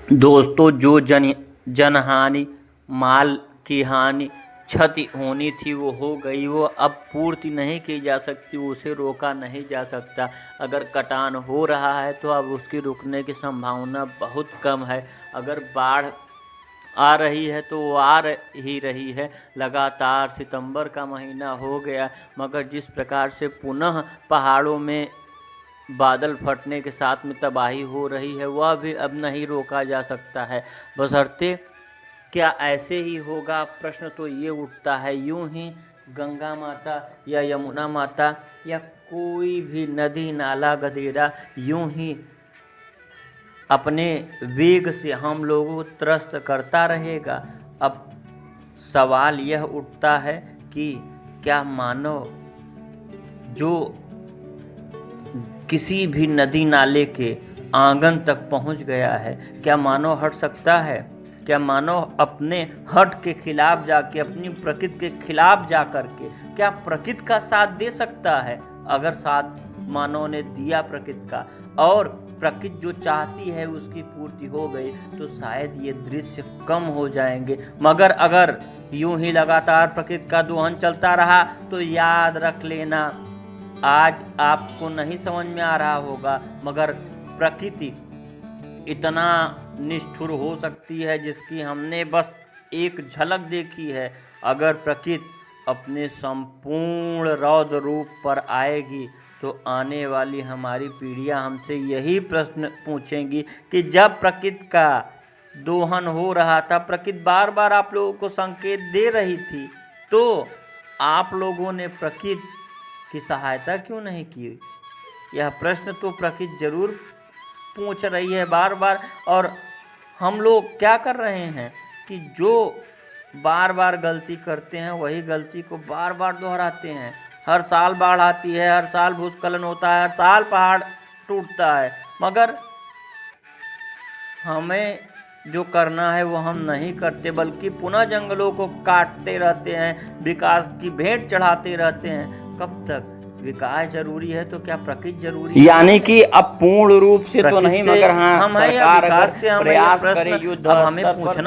दोस्तों, जो जनहानि, माल की हानि, क्षति होनी थी वो हो गई। वो अब पूर्ति नहीं की जा सकती, उसे रोका नहीं जा सकता। अगर कटान हो रहा है तो अब उसकी रुकने की संभावना बहुत कम है। अगर बाढ़ आ रही है तो वो आ ही रही है लगातार। सितंबर का महीना हो गया, मगर जिस प्रकार से पुनः पहाड़ों में बादल फटने के साथ में तबाही हो रही है, वह भी अब नहीं रोका जा सकता है। बशर्ते क्या ऐसे ही होगा? प्रश्न तो ये उठता है। यूं ही गंगा माता या यमुना माता या कोई भी नदी नाला गदेरा यूं ही अपने वेग से हम लोगों को त्रस्त करता रहेगा? अब सवाल यह उठता है कि क्या मानव जो किसी भी नदी नाले के आंगन तक पहुंच गया है, क्या मानव हट सकता है? क्या मानव अपने हट के खिलाफ जाके, अपनी प्रकृति के खिलाफ जा कर के क्या प्रकृति का साथ दे सकता है? अगर साथ मानव ने दिया प्रकृति का और प्रकृति जो चाहती है उसकी पूर्ति हो गई तो शायद ये दृश्य कम हो जाएंगे। मगर अगर यूं ही लगातार प्रकृति का दोहन चलता रहा तो याद रख लेना, आज आपको नहीं समझ में आ रहा होगा मगर प्रकृति इतना निष्ठुर हो सकती है जिसकी हमने बस एक झलक देखी है। अगर प्रकृति अपने संपूर्ण रौद्र रूप पर आएगी तो आने वाली हमारी पीढ़ियां हमसे यही प्रश्न पूछेंगी कि जब प्रकृति का दोहन हो रहा था, प्रकृति बार बार आप लोगों को संकेत दे रही थी, तो आप लोगों ने प्रकृति की सहायता क्यों नहीं की? यह प्रश्न तो प्रकृति जरूर पूछ रही है बार बार। और हम लोग क्या कर रहे हैं कि जो बार बार गलती करते हैं वही गलती को बार बार दोहराते हैं। हर साल बाढ़ आती है, हर साल भूस्खलन होता है, हर साल पहाड़ टूटता है, मगर हमें जो करना है वो हम नहीं करते, बल्कि पुनः जंगलों को काटते रहते हैं, विकास की भेंट चढ़ाते रहते हैं। कब तक? विकास जरूरी है तो क्या प्रकृति जरूरी है? यानी कि अब पूर्ण रूप से तो नहीं, मगर हाँ, हम सरकार अगर प्रयास करे, युद्ध अब हमें पूछना